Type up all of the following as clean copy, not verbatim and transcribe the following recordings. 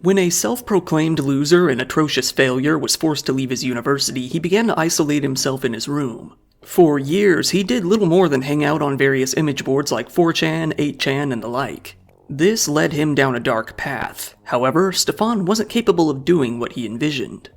When a self-proclaimed loser and atrocious failure was forced to leave his university, he began to isolate himself in his room. For years, he did little more than hang out on various image boards like 4chan, 8chan, and the like. This led him down a dark path. However, Stefan wasn't capable of doing what he envisioned.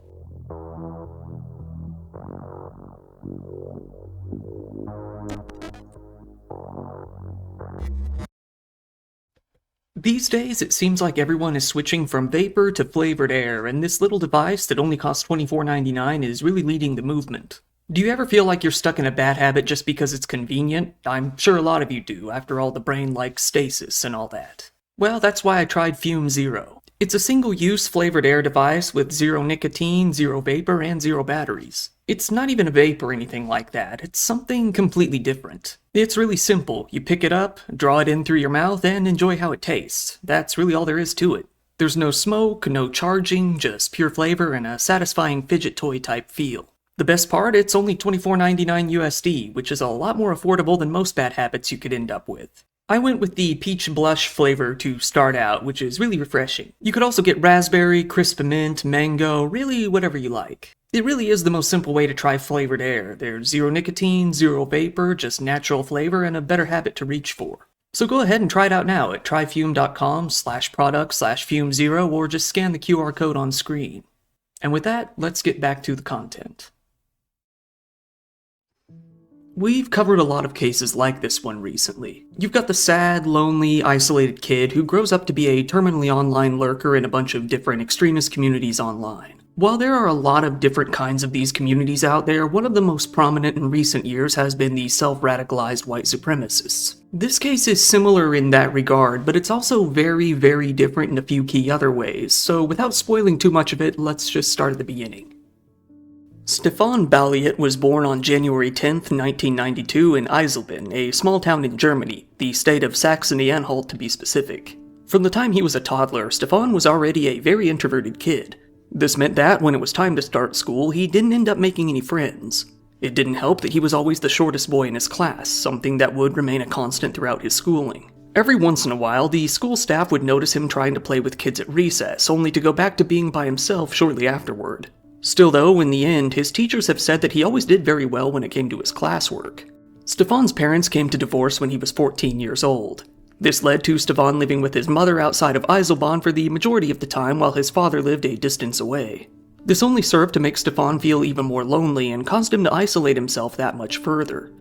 These days, it seems like everyone is switching from vapor to flavored air, and this little device that only costs $24.99 is really leading the movement. Do you ever feel like you're stuck in a bad habit just because it's convenient? I'm sure a lot of you do, after all the brain likes stasis and all that. Well, that's why I tried Fume Zero. It's a single-use flavored air device with zero nicotine, zero vapor, and zero batteries. It's not even a vape or anything like that, it's something completely different. It's really simple. You pick it up, draw it in through your mouth, and enjoy how it tastes. That's really all there is to it. There's no smoke, no charging, just pure flavor and a satisfying fidget toy type feel. The best part, it's only $24.99 USD, which is a lot more affordable than most bad habits you could end up with. I went with the peach blush flavor to start out, which is really refreshing. You could also get raspberry, crisp mint, mango, really whatever you like. It really is the most simple way to try flavored air. There's zero nicotine, zero vapor, just natural flavor and a better habit to reach for. So go ahead and try it out now at tryfume.com/product/fumezero or just scan the QR code on screen. And with that, let's get back to the content. We've covered a lot of cases like this one recently. You've got the sad, lonely, isolated kid who grows up to be a terminally online lurker in a bunch of different extremist communities online. While there are a lot of different kinds of these communities out there, one of the most prominent in recent years has been the self-radicalized white supremacists. This case is similar in that regard, but it's also very, very different in a few key other ways, so without spoiling too much of it, let's just start at the beginning. Stefan Balliet was born on January 10, 1992 in Eisleben, a small town in Germany, the state of Saxony-Anhalt to be specific. From the time he was a toddler, Stefan was already a very introverted kid. This meant that, when it was time to start school, he didn't end up making any friends. It didn't help that he was always the shortest boy in his class, something that would remain a constant throughout his schooling. Every once in a while, the school staff would notice him trying to play with kids at recess, only to go back to being by himself shortly afterward. Still though, in the end, his teachers have said that he always did very well when it came to his classwork. Stefan's parents came to divorce when he was 14 years old. This led to Stefan living with his mother outside of Eisleben for the majority of the time while his father lived a distance away. This only served to make Stefan feel even more lonely and caused him to isolate himself that much further.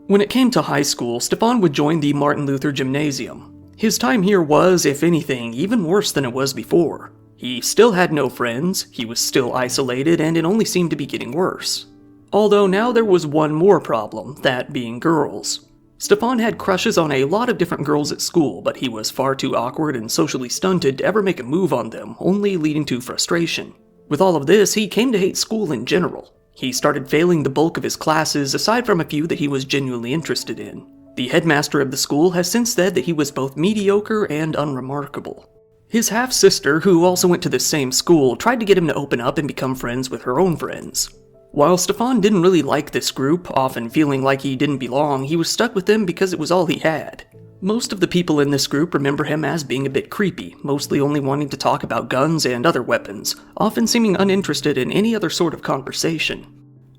When it came to high school, Stefan would join the Martin Luther Gymnasium. His time here was, if anything, even worse than it was before. He still had no friends, he was still isolated, and it only seemed to be getting worse. Although now there was one more problem, that being girls. Stefan had crushes on a lot of different girls at school, but he was far too awkward and socially stunted to ever make a move on them, only leading to frustration. With all of this, he came to hate school in general. He started failing the bulk of his classes, aside from a few that he was genuinely interested in. The headmaster of the school has since said that he was both mediocre and unremarkable. His half-sister, who also went to the same school, tried to get him to open up and become friends with her own friends. While Stefan didn't really like this group, often feeling like he didn't belong, he was stuck with them because it was all he had. Most of the people in this group remember him as being a bit creepy, mostly only wanting to talk about guns and other weapons, often seeming uninterested in any other sort of conversation.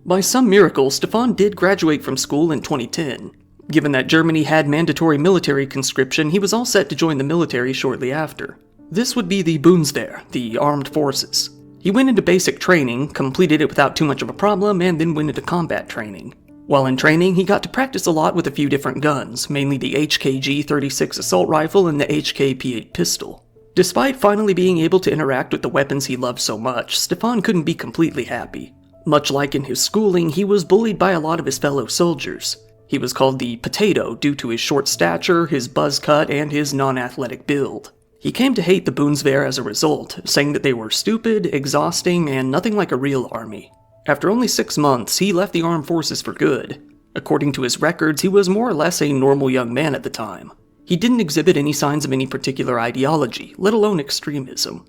By some miracle, Stefan did graduate from school in 2010. Given that Germany had mandatory military conscription, he was all set to join the military shortly after. This would be the Bundeswehr, the armed forces. He went into basic training, completed it without too much of a problem, and then went into combat training. While in training, he got to practice a lot with a few different guns, mainly the HKG-36 assault rifle and the HK-P8 pistol. Despite finally being able to interact with the weapons he loved so much, Stefan couldn't be completely happy. Much like in his schooling, he was bullied by a lot of his fellow soldiers. He was called the Potato due to his short stature, his buzz cut, and his non-athletic build. He came to hate the Bundeswehr as a result, saying that they were stupid, exhausting, and nothing like a real army. After only 6 months, he left the armed forces for good. According to his records, he was more or less a normal young man at the time. He didn't exhibit any signs of any particular ideology, let alone extremism.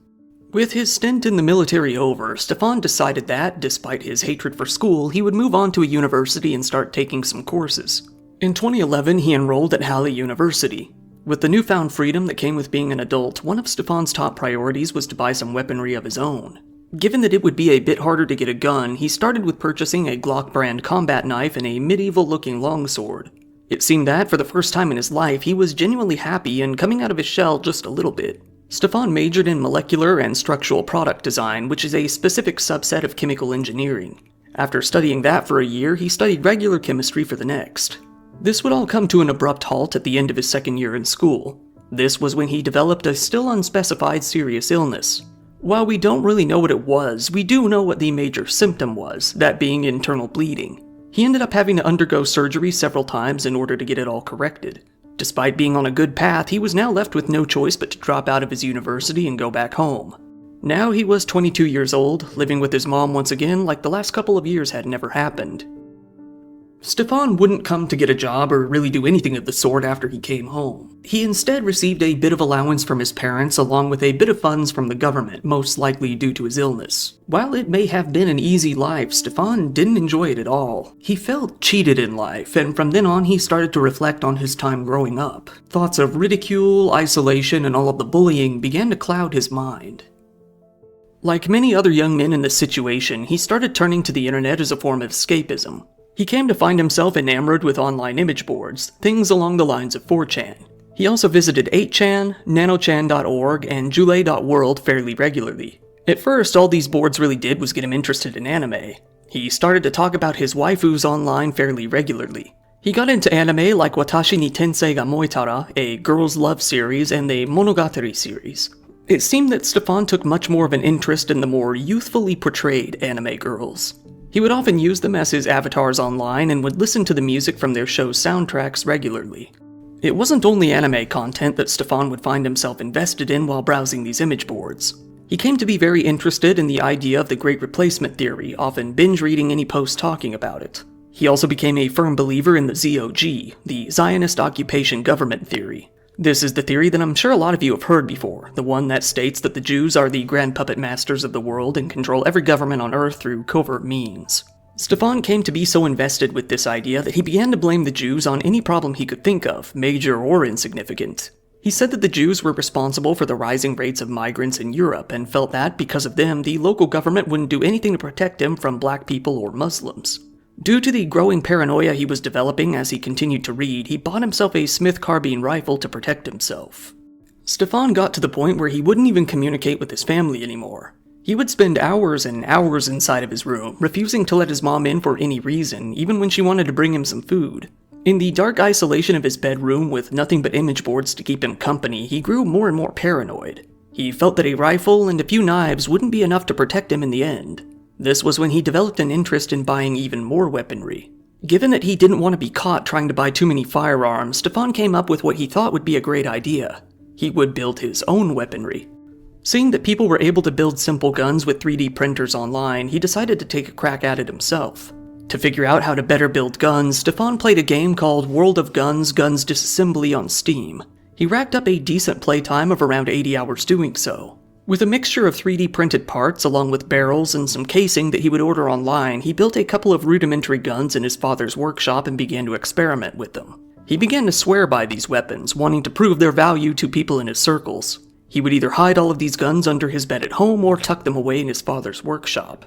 With his stint in the military over, Stefan decided that, despite his hatred for school, he would move on to a university and start taking some courses. In 2011, he enrolled at Halle University. With the newfound freedom that came with being an adult, one of Stefan's top priorities was to buy some weaponry of his own. Given that it would be a bit harder to get a gun, he started with purchasing a Glock brand combat knife and a medieval-looking longsword. It seemed that, for the first time in his life, he was genuinely happy and coming out of his shell just a little bit. Stefan majored in molecular and structural product design, which is a specific subset of chemical engineering. After studying that for a year, he studied regular chemistry for the next. This would all come to an abrupt halt at the end of his second year in school. This was when he developed a still unspecified serious illness. While we don't really know what it was, we do know what the major symptom was, that being internal bleeding. He ended up having to undergo surgery several times in order to get it all corrected. Despite being on a good path, he was now left with no choice but to drop out of his university and go back home. Now he was 22 years old, living with his mom once again like the last couple of years had never happened. Stefan wouldn't come to get a job or really do anything of the sort after he came home. He instead received a bit of allowance from his parents along with a bit of funds from the government, most likely due to his illness. While it may have been an easy life, Stefan didn't enjoy it at all. He felt cheated in life, and from then on he started to reflect on his time growing up. Thoughts of ridicule, isolation, and all of the bullying began to cloud his mind. Like many other young men in this situation, he started turning to the internet as a form of escapism. He came to find himself enamored with online image boards, things along the lines of 4chan. He also visited 8chan, nanochan.org, and jule.world fairly regularly. At first, all these boards really did was get him interested in anime. He started to talk about his waifus online fairly regularly. He got into anime like Watashi ni Tensei ga Moetara, a girls' love series, and the Monogatari series. It seemed that Stefan took much more of an interest in the more youthfully portrayed anime girls. He would often use them as his avatars online and would listen to the music from their show's soundtracks regularly. It wasn't only anime content that Stefan would find himself invested in while browsing these image boards. He came to be very interested in the idea of the Great Replacement theory, often binge-reading any post talking about it. He also became a firm believer in the ZOG, the Zionist Occupation Government theory. This is the theory that I'm sure a lot of you have heard before, the one that states that the Jews are the grand puppet masters of the world and control every government on Earth through covert means. Stefan came to be so invested with this idea that he began to blame the Jews on any problem he could think of, major or insignificant. He said that the Jews were responsible for the rising rates of migrants in Europe and felt that, because of them, the local government wouldn't do anything to protect him from black people or Muslims. Due to the growing paranoia he was developing as he continued to read, he bought himself a Smith carbine rifle to protect himself. Stefan got to the point where he wouldn't even communicate with his family anymore. He would spend hours and hours inside of his room, refusing to let his mom in for any reason, even when she wanted to bring him some food. In the dark isolation of his bedroom with nothing but image boards to keep him company, he grew more and more paranoid. He felt that a rifle and a few knives wouldn't be enough to protect him in the end. This was when he developed an interest in buying even more weaponry. Given that he didn't want to be caught trying to buy too many firearms, Stefan came up with what he thought would be a great idea. He would build his own weaponry. Seeing that people were able to build simple guns with 3D printers online, he decided to take a crack at it himself. To figure out how to better build guns, Stefan played a game called World of Guns Guns Disassembly on Steam. He racked up a decent playtime of around 80 hours doing so. With a mixture of 3D printed parts along with barrels and some casing that he would order online, he built a couple of rudimentary guns in his father's workshop and began to experiment with them. He began to swear by these weapons, wanting to prove their value to people in his circles. He would either hide all of these guns under his bed at home or tuck them away in his father's workshop.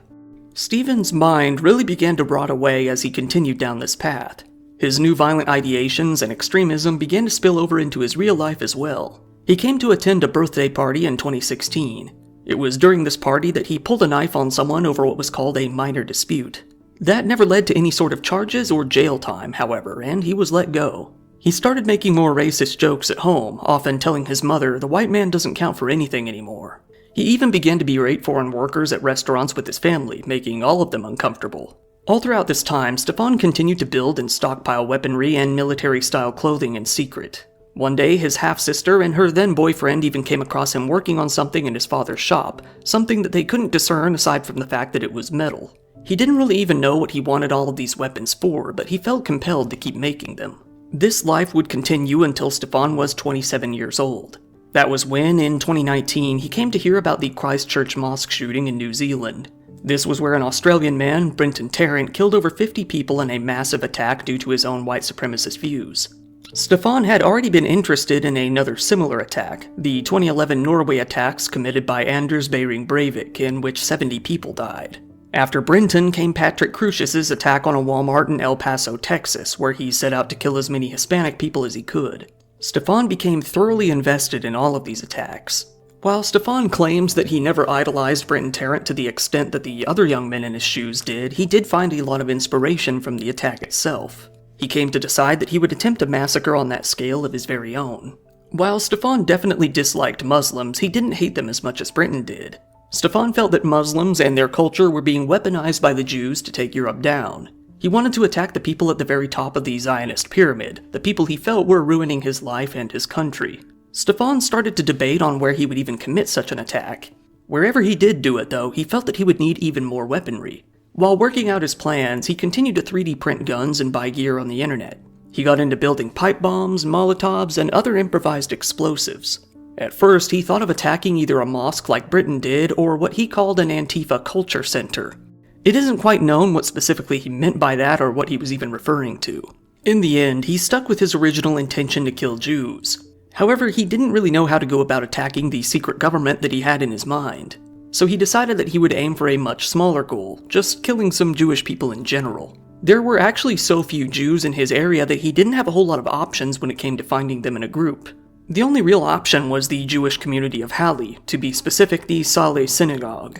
Steven's mind really began to rot away as he continued down this path. His new violent ideations and extremism began to spill over into his real life as well. He came to attend a birthday party in 2016. It was during this party that he pulled a knife on someone over what was called a minor dispute. That never led to any sort of charges or jail time, however, and he was let go. He started making more racist jokes at home, often telling his mother the white man doesn't count for anything anymore. He even began to berate foreign workers at restaurants with his family, making all of them uncomfortable. All throughout this time, Stefan continued to build and stockpile weaponry and military-style clothing in secret. One day, his half-sister and her then-boyfriend even came across him working on something in his father's shop, something that they couldn't discern aside from the fact that it was metal. He didn't really even know what he wanted all of these weapons for, but he felt compelled to keep making them. This life would continue until Stefan was 27 years old. That was when, in 2019, he came to hear about the Christchurch mosque shooting in New Zealand. This was where an Australian man, Brenton Tarrant, killed over 50 people in a massive attack due to his own white supremacist views. Stefan had already been interested in another similar attack, the 2011 Norway attacks committed by Anders Behring Breivik, in which 70 people died. After Brenton came Patrick Crusius's attack on a Walmart in El Paso, Texas, where he set out to kill as many Hispanic people as he could. Stefan became thoroughly invested in all of these attacks. While Stefan claims that he never idolized Brenton Tarrant to the extent that the other young men in his shoes did, he did find a lot of inspiration from the attack itself. He came to decide that he would attempt a massacre on that scale of his very own. While Stefan definitely disliked Muslims, he didn't hate them as much as Brenton did. Stefan felt that Muslims and their culture were being weaponized by the Jews to take Europe down. He wanted to attack the people at the very top of the Zionist pyramid, the people he felt were ruining his life and his country. Stefan started to debate on where he would even commit such an attack. Wherever he did do it, though, he felt that he would need even more weaponry. While working out his plans, he continued to 3D print guns and buy gear on the internet. He got into building pipe bombs, Molotovs, and other improvised explosives. At first, he thought of attacking either a mosque like Britain did, or what he called an Antifa culture center. It isn't quite known what specifically he meant by that or what he was even referring to. In the end, he stuck with his original intention to kill Jews. However, he didn't really know how to go about attacking the secret government that he had in his mind. So he decided that he would aim for a much smaller goal, just killing some Jewish people in general. There were actually so few Jews in his area that he didn't have a whole lot of options when it came to finding them in a group. The only real option was the Jewish community of Halle, to be specific, the Saleh Synagogue.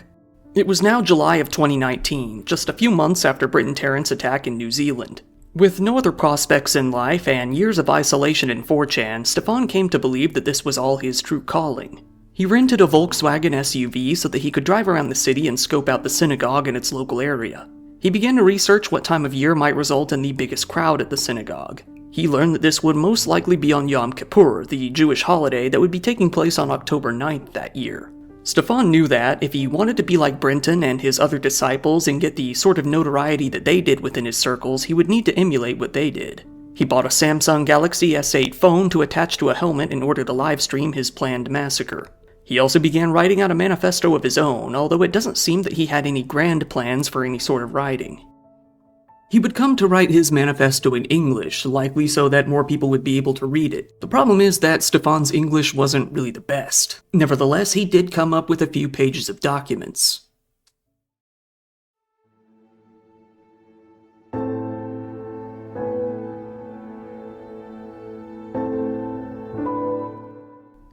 It was now July of 2019, just a few months after Brenton Tarrant's attack in New Zealand. With no other prospects in life and years of isolation in 4chan, Stefan came to believe that this was all his true calling. He rented a Volkswagen SUV so that he could drive around the city and scope out the synagogue in its local area. He began to research what time of year might result in the biggest crowd at the synagogue. He learned that this would most likely be on Yom Kippur, the Jewish holiday that would be taking place on October 9th that year. Stefan knew that, if he wanted to be like Brenton and his other disciples and get the sort of notoriety that they did within his circles, he would need to emulate what they did. He bought a Samsung Galaxy S8 phone to attach to a helmet in order to livestream his planned massacre. He also began writing out a manifesto of his own, although it doesn't seem that he had any grand plans for any sort of writing. He would come to write his manifesto in English, likely so that more people would be able to read it. The problem is that Stefan's English wasn't really the best. Nevertheless, he did come up with a few pages of documents.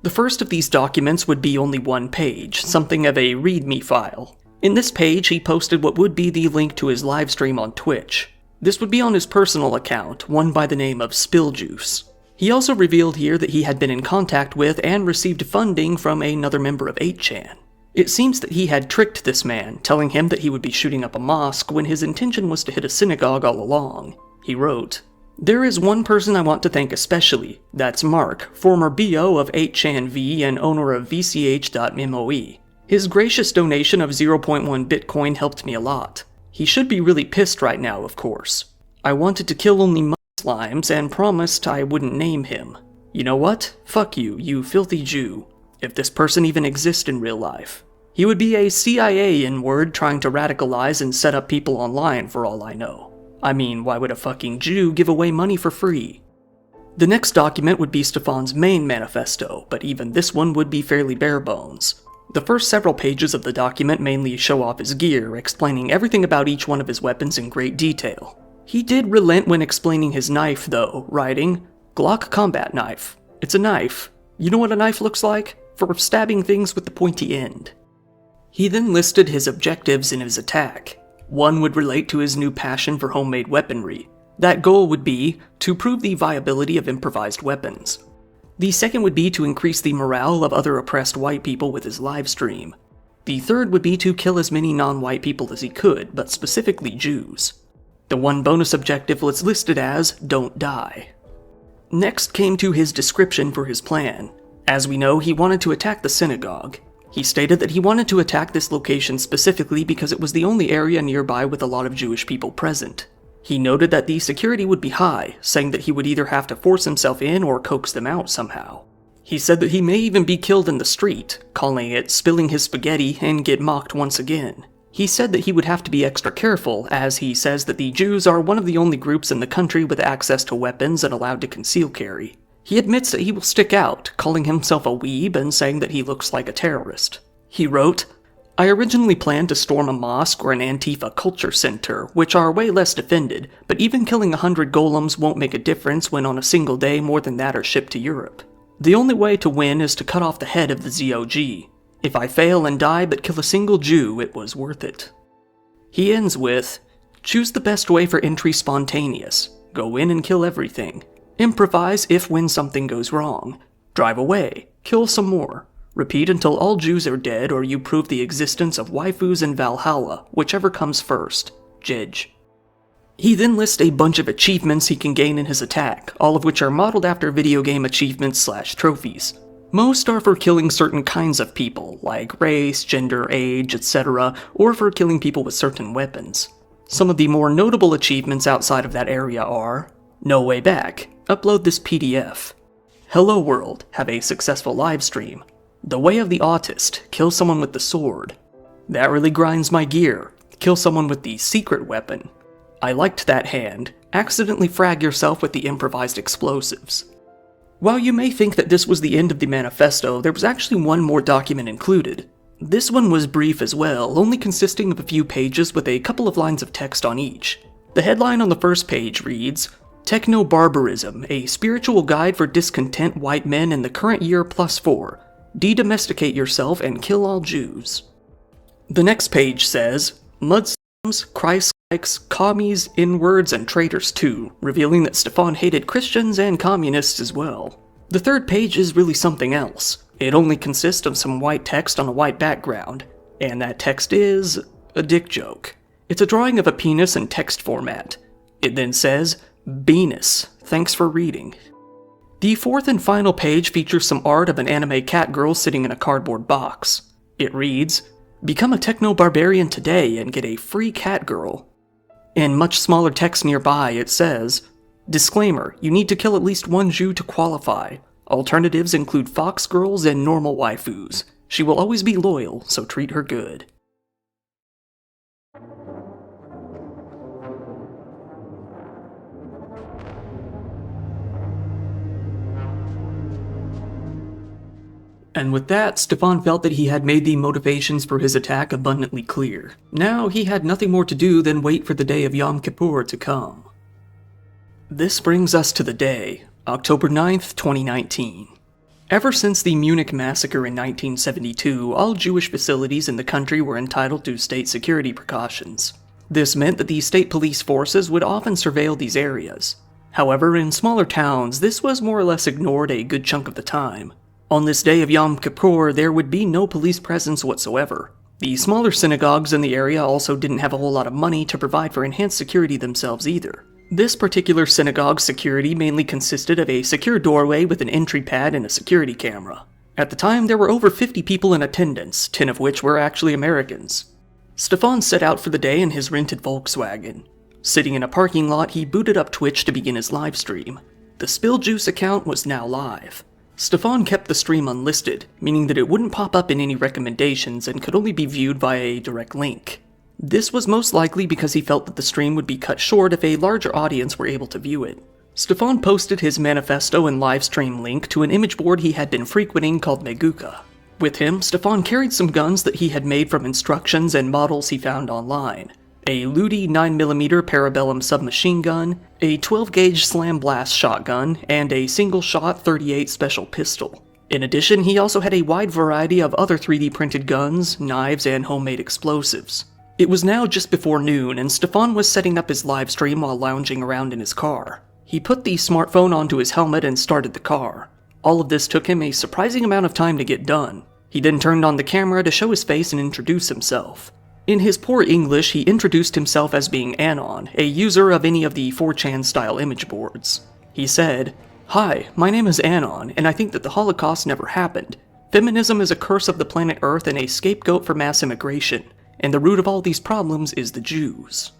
The first of these documents would be only one page, something of a README file. In this page, he posted what would be the link to his livestream on Twitch. This would be on his personal account, one by the name of Spilljuice. He also revealed here that he had been in contact with and received funding from another member of 8chan. It seems that he had tricked this man, telling him that he would be shooting up a mosque when his intention was to hit a synagogue all along. He wrote, "There is one person I want to thank especially. That's Mark, former BO of 8chanV and owner of VCH.moe. His gracious donation of 0.1 Bitcoin helped me a lot. He should be really pissed right now, of course. I wanted to kill only Muslims and promised I wouldn't name him. You know what? Fuck you, you filthy Jew. If this person even exists in real life. He would be a CIA N-word trying to radicalize and set up people online for all I know. I mean, why would a fucking Jew give away money for free?" The next document would be Stefan's main manifesto, but even this one would be fairly bare bones. The first several pages of the document mainly show off his gear, explaining everything about each one of his weapons in great detail. He did relent when explaining his knife though, writing, "Glock combat knife. It's a knife. You know what a knife looks like? For stabbing things with the pointy end." He then listed his objectives in his attack. One would relate to his new passion for homemade weaponry. That goal would be to prove the viability of improvised weapons. The second would be to increase the morale of other oppressed white people with his livestream. The third would be to kill as many non-white people as he could, but specifically Jews. The one bonus objective was listed as, "Don't die." Next came to his description for his plan. As we know, he wanted to attack the synagogue. He stated that he wanted to attack this location specifically because it was the only area nearby with a lot of Jewish people present. He noted that the security would be high, saying that he would either have to force himself in or coax them out somehow. He said that he may even be killed in the street, calling it spilling his spaghetti, and get mocked once again. He said that he would have to be extra careful, as he says that the Jews are one of the only groups in the country with access to weapons and allowed to conceal carry. He admits that he will stick out, calling himself a weeb and saying that he looks like a terrorist. He wrote, "I originally planned to storm a mosque or an Antifa culture center, which are way less defended, but even killing 100 golems won't make a difference when on a single day more than that are shipped to Europe. The only way to win is to cut off the head of the ZOG. If I fail and die but kill a single Jew, it was worth it." He ends with, "Choose the best way for entry spontaneous. Go in and kill everything. Improvise if when something goes wrong. Drive away. Kill some more. Repeat until all Jews are dead or you prove the existence of waifus and Valhalla, whichever comes first. Jej." He then lists a bunch of achievements he can gain in his attack, all of which are modeled after video game achievements/trophies. Most are for killing certain kinds of people, like race, gender, age, etc., or for killing people with certain weapons. Some of the more notable achievements outside of that area are: No Way Back, upload this PDF. Hello World, have a successful livestream. The Way of the Autist, kill someone with the sword. That Really Grinds My Gear, kill someone with the secret weapon. I Liked That Hand, accidentally frag yourself with the improvised explosives. While you may think that this was the end of the manifesto, there was actually one more document included. This one was brief as well, only consisting of a few pages with a couple of lines of text on each. The headline on the first page reads, "Techno-Barbarism, a spiritual guide for discontent white men in the current year +4. De-domesticate yourself and kill all Jews." The next page says, "Mudslams, Christ-likes, commies, N-words, and traitors too," revealing that Stefan hated Christians and communists as well. The third page is really something else. It only consists of some white text on a white background, and that text is a dick joke. It's a drawing of a penis in text format. It then says, "Venus, thanks for reading." The fourth and final page features some art of an anime cat girl sitting in a cardboard box. It reads, "Become a techno-barbarian today and get a free cat girl." In much smaller text nearby, it says, "Disclaimer, you need to kill at least one Jew to qualify. Alternatives include fox girls and normal waifus. She will always be loyal, so treat her good." And with that, Stefan felt that he had made the motivations for his attack abundantly clear. Now he had nothing more to do than wait for the day of Yom Kippur to come. This brings us to the day, October 9th, 2019. Ever since the Munich massacre in 1972, all Jewish facilities in the country were entitled to state security precautions. This meant that the state police forces would often surveil these areas. However, in smaller towns, this was more or less ignored a good chunk of the time. On this day of Yom Kippur, there would be no police presence whatsoever. The smaller synagogues in the area also didn't have a whole lot of money to provide for enhanced security themselves either. This particular synagogue's security mainly consisted of a secure doorway with an entry pad and a security camera. At the time, there were over 50 people in attendance, 10 of which were actually Americans. Stefan set out for the day in his rented Volkswagen. Sitting in a parking lot, he booted up Twitch to begin his live stream. The Spill Juice account was now live. Stefan kept the stream unlisted, meaning that it wouldn't pop up in any recommendations and could only be viewed via a direct link. This was most likely because he felt that the stream would be cut short if a larger audience were able to view it. Stefan posted his manifesto and livestream link to an image board he had been frequenting called Meguka. With him, Stefan carried some guns that he had made from instructions and models he found online. A Ludi 9mm Parabellum submachine gun, a 12-gauge slam blast shotgun, and a single-shot .38 special pistol. In addition, he also had a wide variety of other 3D printed guns, knives, and homemade explosives. It was now just before noon, and Stefan was setting up his live stream while lounging around in his car. He put the smartphone onto his helmet and started the car. All of this took him a surprising amount of time to get done. He then turned on the camera to show his face and introduce himself. In his poor English, he introduced himself as being Anon, a user of any of the 4chan-style image boards. He said, "Hi, my name is Anon, and I think that the Holocaust never happened. Feminism is a curse of the planet Earth and a scapegoat for mass immigration, and the root of all these problems is the Jews."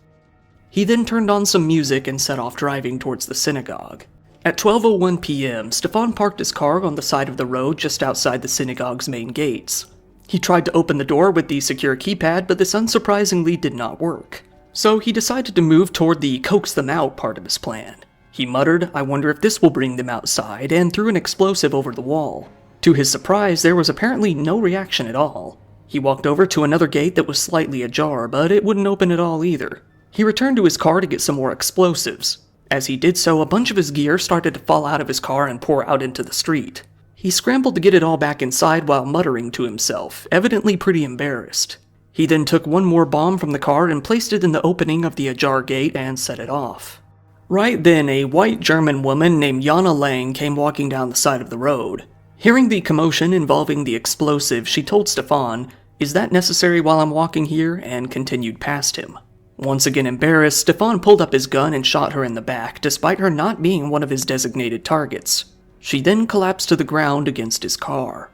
He then turned on some music and set off driving towards the synagogue. At 12:01 p.m., Stefan parked his car on the side of the road just outside the synagogue's main gates. He tried to open the door with the secure keypad, but this unsurprisingly did not work. So he decided to move toward the coax them out part of his plan. He muttered, "I wonder if this will bring them outside," and threw an explosive over the wall. To his surprise, there was apparently no reaction at all. He walked over to another gate that was slightly ajar, but it wouldn't open at all either. He returned to his car to get some more explosives. As he did so, a bunch of his gear started to fall out of his car and pour out into the street. He scrambled to get it all back inside while muttering to himself, evidently pretty embarrassed. He then took one more bomb from the car and placed it in the opening of the ajar gate and set it off. Right then, a white German woman named Jana Lang came walking down the side of the road. Hearing the commotion involving the explosive, she told Stefan, "Is that necessary while I'm walking here?" and continued past him. Once again embarrassed, Stefan pulled up his gun and shot her in the back, despite her not being one of his designated targets. She then collapsed to the ground against his car.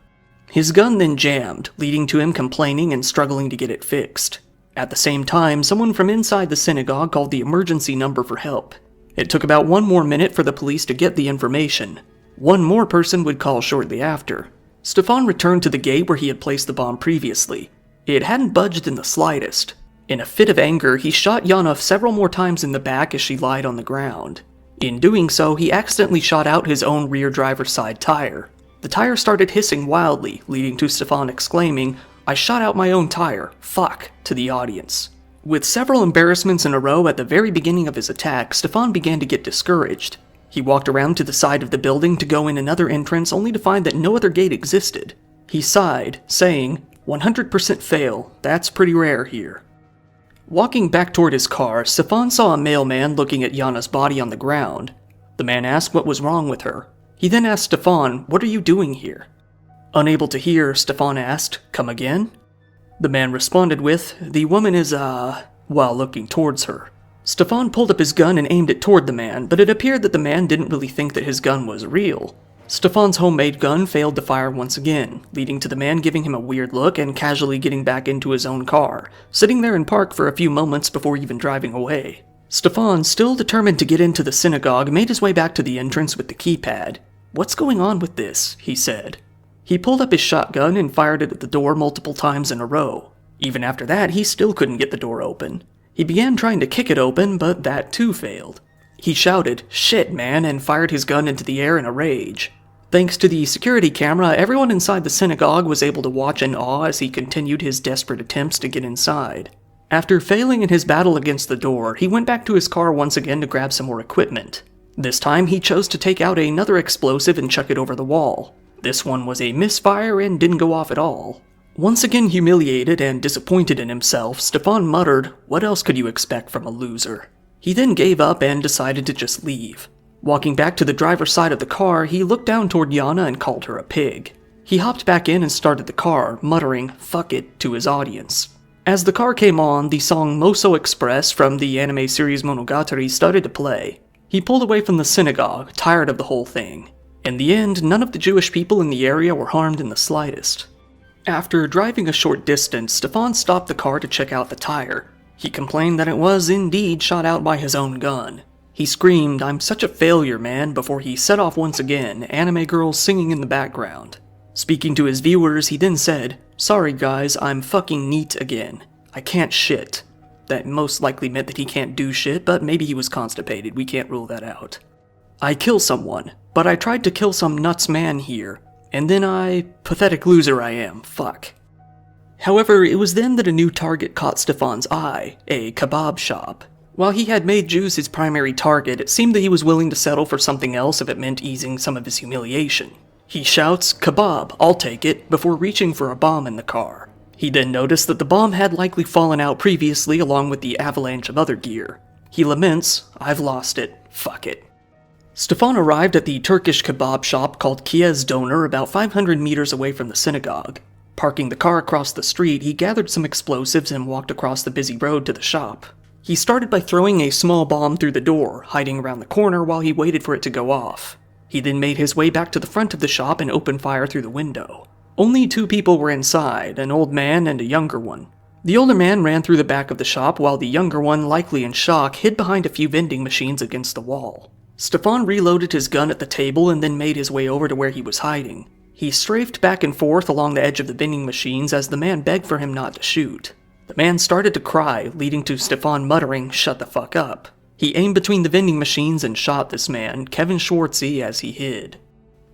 His gun then jammed, leading to him complaining and struggling to get it fixed. At the same time, someone from inside the synagogue called the emergency number for help. It took about one more minute for the police to get the information. One more person would call shortly after. Stefan returned to the gate where he had placed the bomb previously. It hadn't budged in the slightest. In a fit of anger, he shot Jana several more times in the back as she lied on the ground. In doing so, he accidentally shot out his own rear driver's side tire. The tire started hissing wildly, leading to Stefan exclaiming, "I shot out my own tire, fuck," to the audience. With several embarrassments in a row at the very beginning of his attack, Stefan began to get discouraged. He walked around to the side of the building to go in another entrance only to find that no other gate existed. He sighed, saying, 100% fail, that's pretty rare here. Walking back toward his car, Stefan saw a mailman looking at Jana's body on the ground. The man asked what was wrong with her. He then asked Stefan, "What are you doing here?" Unable to hear, Stefan asked, "Come again?" The man responded with, "The woman is, while looking towards her. Stefan pulled up his gun and aimed it toward the man, but it appeared that the man didn't really think that his gun was real. Stefan's homemade gun failed to fire once again, leading to the man giving him a weird look and casually getting back into his own car, sitting there in park for a few moments before even driving away. Stefan, still determined to get into the synagogue, made his way back to the entrance with the keypad. "What's going on with this?" he said. He pulled up his shotgun and fired it at the door multiple times in a row. Even after that, he still couldn't get the door open. He began trying to kick it open, but that too failed. He shouted, "Shit, man," and fired his gun into the air in a rage. Thanks to the security camera, everyone inside the synagogue was able to watch in awe as he continued his desperate attempts to get inside. After failing in his battle against the door, he went back to his car once again to grab some more equipment. This time, he chose to take out another explosive and chuck it over the wall. This one was a misfire and didn't go off at all. Once again humiliated and disappointed in himself, Stefan muttered, "What else could you expect from a loser?" He then gave up and decided to just leave. Walking back to the driver's side of the car, he looked down toward Jana and called her a pig. He hopped back in and started the car, muttering, "Fuck it," to his audience. As the car came on, the song Moso Express from the anime series Monogatari started to play. He pulled away from the synagogue, tired of the whole thing. In the end, none of the Jewish people in the area were harmed in the slightest. After driving a short distance, Stefan stopped the car to check out the tire. He complained that it was indeed shot out by his own gun. He screamed, "I'm such a failure, man," before he set off once again, anime girls singing in the background. Speaking to his viewers, he then said, "Sorry guys, I'm fucking neat again. I can't shit." That most likely meant that he can't do shit, but maybe he was constipated, we can't rule that out. "I kill someone, but I tried to kill some nuts man here. And then pathetic loser I am, fuck." However, it was then that a new target caught Stefan's eye, a kebab shop. While he had made Jews his primary target, it seemed that he was willing to settle for something else if it meant easing some of his humiliation. He shouts, "Kebab, I'll take it," before reaching for a bomb in the car. He then noticed that the bomb had likely fallen out previously along with the avalanche of other gear. He laments, "I've lost it, fuck it." Stefan arrived at the Turkish kebab shop called Kiez Doner about 500 meters away from the synagogue. Parking the car across the street, he gathered some explosives and walked across the busy road to the shop. He started by throwing a small bomb through the door, hiding around the corner while he waited for it to go off. He then made his way back to the front of the shop and opened fire through the window. Only 2 people were inside, an old man and a younger one. The older man ran through the back of the shop while the younger one, likely in shock, hid behind a few vending machines against the wall. Stefan reloaded his gun at the table and then made his way over to where he was hiding. He strafed back and forth along the edge of the vending machines as the man begged for him not to shoot. The man started to cry, leading to Stefan muttering, "Shut the fuck up." He aimed between the vending machines and shot this man, Kevin Schwartzy, as he hid.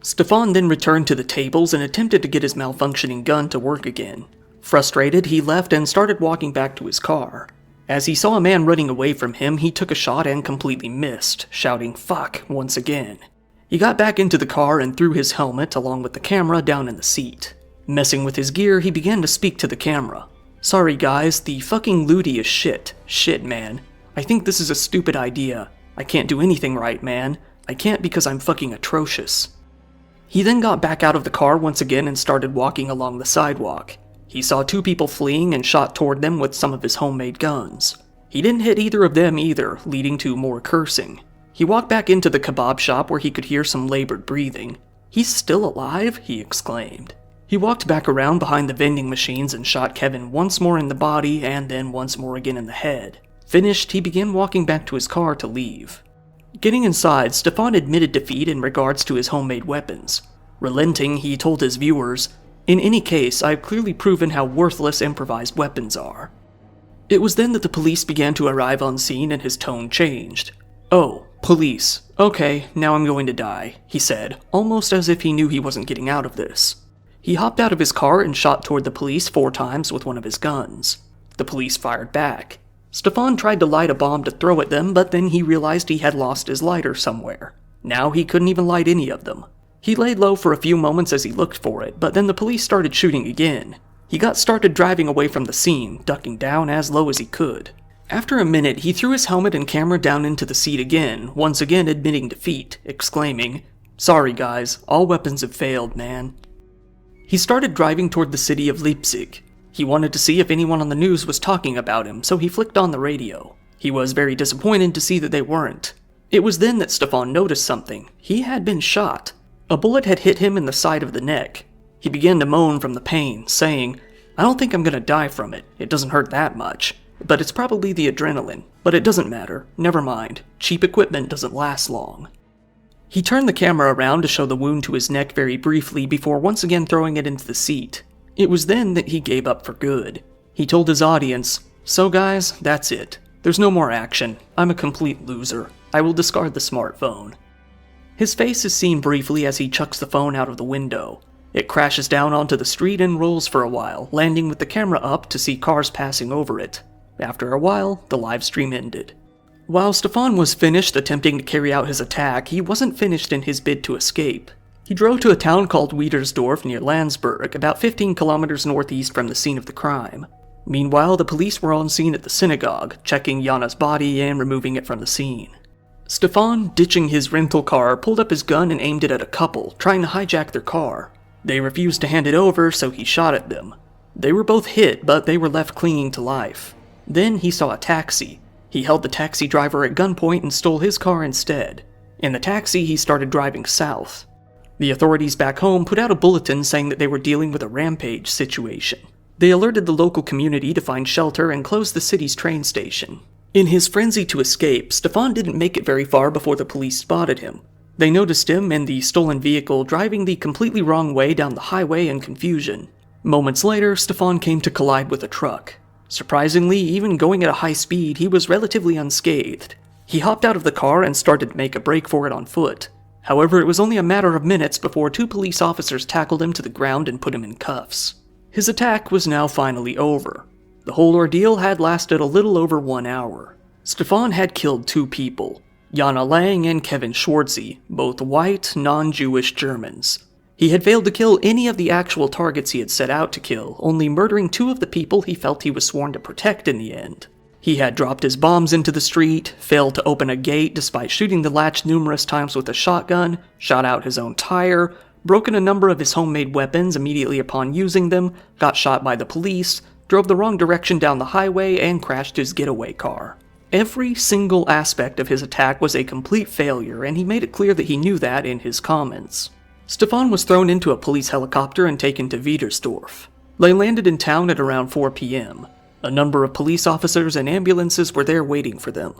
Stefan then returned to the tables and attempted to get his malfunctioning gun to work again. Frustrated, he left and started walking back to his car. As he saw a man running away from him, he took a shot and completely missed, shouting "fuck" once again. He got back into the car and threw his helmet along with the camera down in the seat. Messing with his gear, he began to speak to the camera. "Sorry guys, the fucking Ludi is shit. Shit, man. I think this is a stupid idea. I can't do anything right, man. I can't because I'm fucking atrocious." He then got back out of the car once again and started walking along the sidewalk. He saw two people fleeing and shot toward them with some of his homemade guns. He didn't hit either of them either, leading to more cursing. He walked back into the kebab shop where he could hear some labored breathing. "He's still alive?" he exclaimed. He walked back around behind the vending machines and shot Kevin once more in the body and then once more again in the head. Finished, he began walking back to his car to leave. Getting inside, Stefan admitted defeat in regards to his homemade weapons. Relenting, he told his viewers, "In any case, I've clearly proven how worthless improvised weapons are." It was then that the police began to arrive on scene and his tone changed. "Oh, police. Okay, now I'm going to die," he said, almost as if he knew he wasn't getting out of this. He hopped out of his car and shot toward the police 4 times with one of his guns. The police fired back. Stefan tried to light a bomb to throw at them, but then he realized he had lost his lighter somewhere. Now he couldn't even light any of them. He laid low for a few moments as he looked for it, but then the police started shooting again. He started driving away from the scene, ducking down as low as he could. After a minute, he threw his helmet and camera down into the seat again, once again admitting defeat, exclaiming, "Sorry guys, all weapons have failed, man." He started driving toward the city of Leipzig. He wanted to see if anyone on the news was talking about him, so he flicked on the radio. He was very disappointed to see that they weren't. It was then that Stefan noticed something. He had been shot. A bullet had hit him in the side of the neck. He began to moan from the pain, saying, "I don't think I'm gonna die from it. It doesn't hurt that much. But it's probably the adrenaline. But it doesn't matter. Never mind. Cheap equipment doesn't last long." He turned the camera around to show the wound to his neck very briefly before once again throwing it into the seat. It was then that he gave up for good. He told his audience, "So guys, that's it. There's no more action. I'm a complete loser. I will discard the smartphone." His face is seen briefly as he chucks the phone out of the window. It crashes down onto the street and rolls for a while, landing with the camera up to see cars passing over it. After a while, the live stream ended. While Stefan was finished attempting to carry out his attack, he wasn't finished in his bid to escape. He drove to a town called Wiedersdorf near Landsberg, about 15 kilometers northeast from the scene of the crime. Meanwhile, the police were on scene at the synagogue, checking Jana's body and removing it from the scene. Stefan, ditching his rental car, pulled up his gun and aimed it at a couple, trying to hijack their car. They refused to hand it over, so he shot at them. They were both hit, but they were left clinging to life. Then he saw a taxi. He held the taxi driver at gunpoint and stole his car instead. In the taxi, he started driving south. The authorities back home put out a bulletin saying that they were dealing with a rampage situation. They alerted the local community to find shelter and closed the city's train station. In his frenzy to escape, Stefan didn't make it very far before the police spotted him. They noticed him in the stolen vehicle driving the completely wrong way down the highway in confusion. Moments later, Stefan came to collide with a truck. Surprisingly, even going at a high speed, he was relatively unscathed. He hopped out of the car and started to make a break for it on foot. However, it was only a matter of minutes before 2 police officers tackled him to the ground and put him in cuffs. His attack was now finally over. The whole ordeal had lasted a little over 1 hour. Stefan had killed 2 people, Jana Lang and Kevin Schwartzy, both white, non-Jewish Germans. He had failed to kill any of the actual targets he had set out to kill, only murdering 2 of the people he felt he was sworn to protect in the end. He had dropped his bombs into the street, failed to open a gate despite shooting the latch numerous times with a shotgun, shot out his own tire, broken a number of his homemade weapons immediately upon using them, got shot by the police, drove the wrong direction down the highway, and crashed his getaway car. Every single aspect of his attack was a complete failure, and he made it clear that he knew that in his comments. Stefan was thrown into a police helicopter and taken to Wiedersdorf. They landed in town at around 4 p.m. A number of police officers and ambulances were there waiting for them.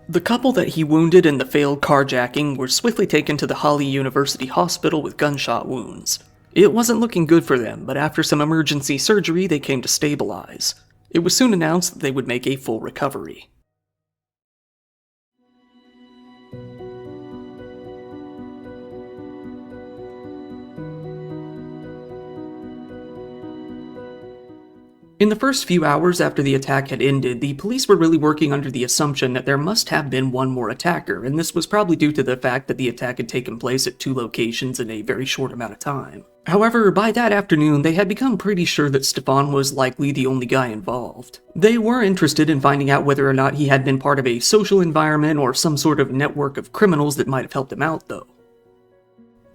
The couple that he wounded in the failed carjacking were swiftly taken to the Halle University Hospital with gunshot wounds. It wasn't looking good for them, but after some emergency surgery, they came to stabilize. It was soon announced that they would make a full recovery. In the first few hours after the attack had ended, the police were really working under the assumption that there must have been one more attacker, and this was probably due to the fact that the attack had taken place at 2 locations in a very short amount of time. However, by that afternoon, they had become pretty sure that Stefan was likely the only guy involved. They were interested in finding out whether or not he had been part of a social environment or some sort of network of criminals that might have helped him out, though.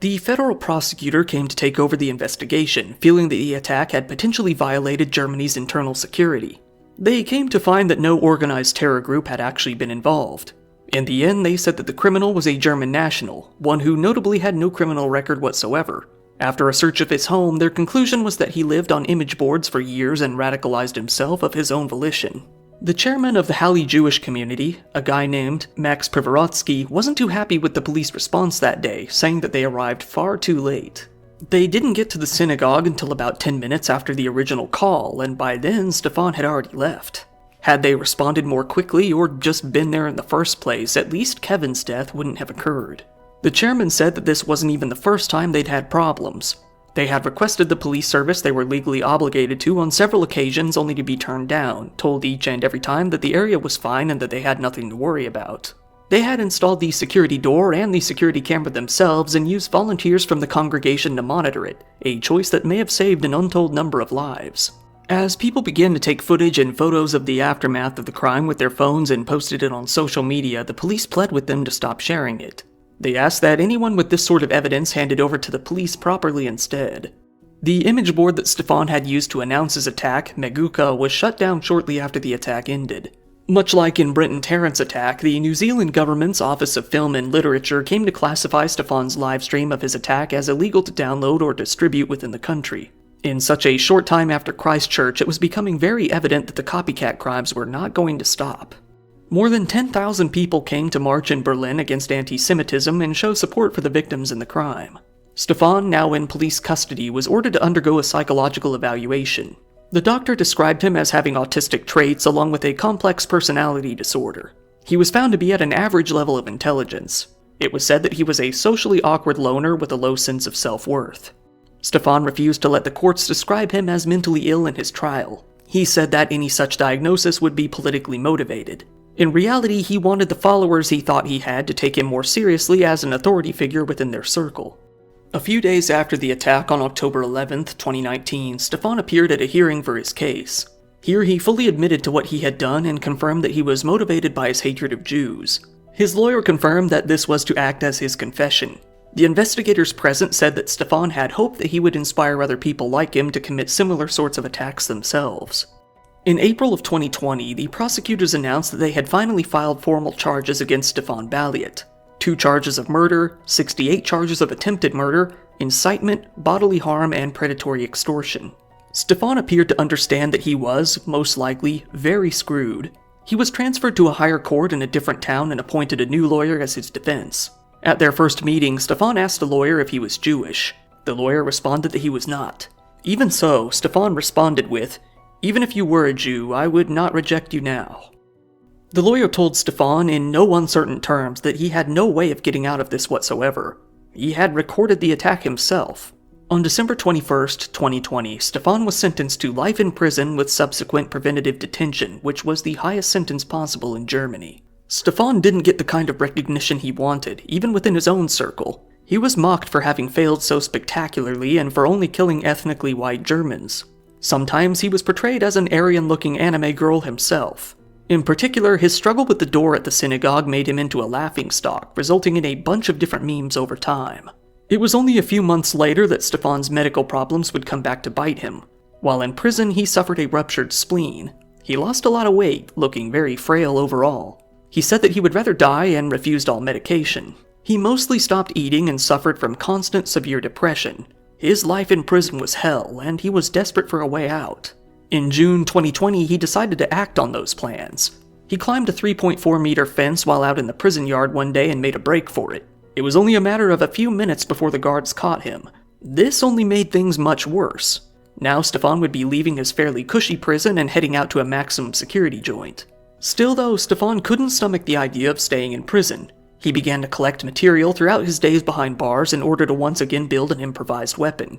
The federal prosecutor came to take over the investigation, feeling that the attack had potentially violated Germany's internal security. They came to find that no organized terror group had actually been involved. In the end, they said that the criminal was a German national, one who notably had no criminal record whatsoever. After a search of his home, their conclusion was that he lived on image boards for years and radicalized himself of his own volition. The chairman of the Halle Jewish community, a guy named Max Privorotsky, wasn't too happy with the police response that day, saying that they arrived far too late. They didn't get to the synagogue until about 10 minutes after the original call, and by then Stefan had already left. Had they responded more quickly or just been there in the first place, at least Kevin's death wouldn't have occurred. The chairman said that this wasn't even the first time they'd had problems. They had requested the police service they were legally obligated to on several occasions only to be turned down, told each and every time that the area was fine and that they had nothing to worry about. They had installed the security door and the security camera themselves and used volunteers from the congregation to monitor it, a choice that may have saved an untold number of lives. As people began to take footage and photos of the aftermath of the crime with their phones and posted it on social media, the police pled with them to stop sharing it. They asked that anyone with this sort of evidence handed over to the police properly instead. The image board that Stefan had used to announce his attack, Meguka, was shut down shortly after the attack ended. Much like in Brenton Tarrant's attack, the New Zealand government's Office of Film and Literature came to classify Stefan's livestream of his attack as illegal to download or distribute within the country. In such a short time after Christchurch, it was becoming very evident that the copycat crimes were not going to stop. More than 10,000 people came to march in Berlin against anti-Semitism and show support for the victims in the crime. Stefan, now in police custody, was ordered to undergo a psychological evaluation. The doctor described him as having autistic traits along with a complex personality disorder. He was found to be at an average level of intelligence. It was said that he was a socially awkward loner with a low sense of self-worth. Stefan refused to let the courts describe him as mentally ill in his trial. He said that any such diagnosis would be politically motivated. In reality, he wanted the followers he thought he had to take him more seriously as an authority figure within their circle. A few days after the attack on October 11th, 2019, Stefan appeared at a hearing for his case. Here he fully admitted to what he had done and confirmed that he was motivated by his hatred of Jews. His lawyer confirmed that this was to act as his confession. The investigators present said that Stefan had hoped that he would inspire other people like him to commit similar sorts of attacks themselves. In April of 2020, the prosecutors announced that they had finally filed formal charges against Stefan Balliet. 2 charges of murder, 68 charges of attempted murder, incitement, bodily harm, and predatory extortion. Stefan appeared to understand that he was, most likely, very screwed. He was transferred to a higher court in a different town and appointed a new lawyer as his defense. At their first meeting, Stefan asked the lawyer if he was Jewish. The lawyer responded that he was not. Even so, Stefan responded with, "Even if you were a Jew, I would not reject you now." The lawyer told Stefan in no uncertain terms that he had no way of getting out of this whatsoever. He had recorded the attack himself. On December 21st, 2020, Stefan was sentenced to life in prison with subsequent preventative detention, which was the highest sentence possible in Germany. Stefan didn't get the kind of recognition he wanted, even within his own circle. He was mocked for having failed so spectacularly and for only killing ethnically white Germans. Sometimes he was portrayed as an Aryan-looking anime girl himself. In particular, his struggle with the door at the synagogue made him into a laughingstock, resulting in a bunch of different memes over time. It was only a few months later that Stefan's medical problems would come back to bite him. While in prison, he suffered a ruptured spleen. He lost a lot of weight, looking very frail overall. He said that he would rather die and refused all medication. He mostly stopped eating and suffered from constant severe depression. His life in prison was hell, and he was desperate for a way out. In June 2020, he decided to act on those plans. He climbed a 3.4-meter fence while out in the prison yard one day and made a break for it. It was only a matter of a few minutes before the guards caught him. This only made things much worse. Now Stefan would be leaving his fairly cushy prison and heading out to a maximum security joint. Still though, Stefan couldn't stomach the idea of staying in prison. He began to collect material throughout his days behind bars in order to once again build an improvised weapon.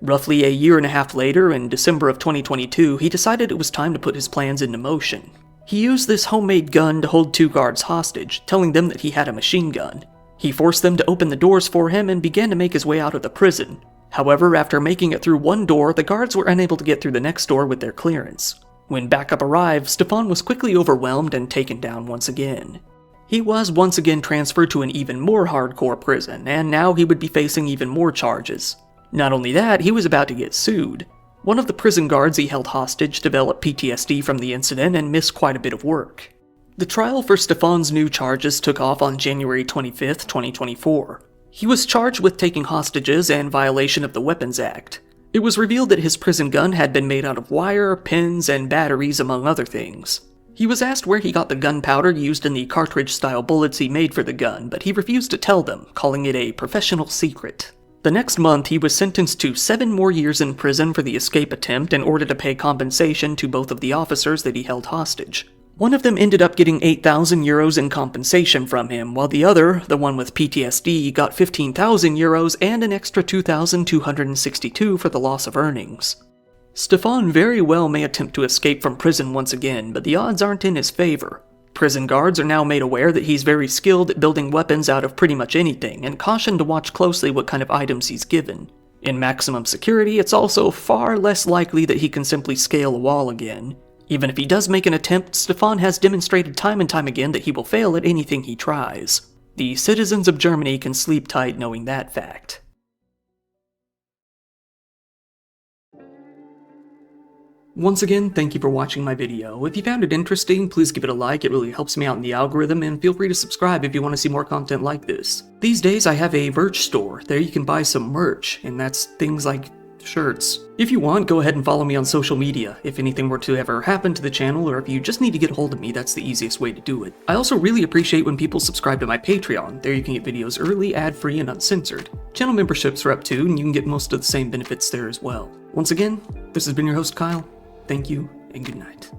Roughly a year and a half later, in December of 2022, he decided it was time to put his plans into motion. He used this homemade gun to hold 2 guards hostage, telling them that he had a machine gun. He forced them to open the doors for him and began to make his way out of the prison. However, after making it through one door, the guards were unable to get through the next door with their clearance. When backup arrived, Stefan was quickly overwhelmed and taken down once again. He was once again transferred to an even more hardcore prison, and now he would be facing even more charges. Not only that, he was about to get sued. One of the prison guards he held hostage developed PTSD from the incident and missed quite a bit of work. The trial for Stefan's new charges took off on January 25, 2024. He was charged with taking hostages and violation of the Weapons Act. It was revealed that his prison gun had been made out of wire, pins, and batteries, among other things. He was asked where he got the gunpowder used in the cartridge-style bullets he made for the gun, but he refused to tell them, calling it a professional secret. The next month, he was sentenced to 7 more years in prison for the escape attempt in order to pay compensation to both of the officers that he held hostage. One of them ended up getting 8,000 euros in compensation from him, while the other, the one with PTSD, got 15,000 euros and an extra 2,262 for the loss of earnings. Stefan very well may attempt to escape from prison once again, but the odds aren't in his favor. Prison guards are now made aware that he's very skilled at building weapons out of pretty much anything, and cautioned to watch closely what kind of items he's given. In maximum security, it's also far less likely that he can simply scale a wall again. Even if he does make an attempt, Stefan has demonstrated time and time again that he will fail at anything he tries. The citizens of Germany can sleep tight knowing that fact. Once again, thank you for watching my video. If you found it interesting, please give it a like, it really helps me out in the algorithm, and feel free to subscribe if you want to see more content like this. These days I have a merch store. There you can buy some merch, and that's things like shirts. If you want, go ahead and follow me on social media. If anything were to ever happen to the channel, or if you just need to get a hold of me, that's the easiest way to do it. I also really appreciate when people subscribe to my Patreon. There you can get videos early, ad-free, and uncensored. Channel memberships are up too, and you can get most of the same benefits there as well. Once again, this has been your host Kyle. Thank you, and good night.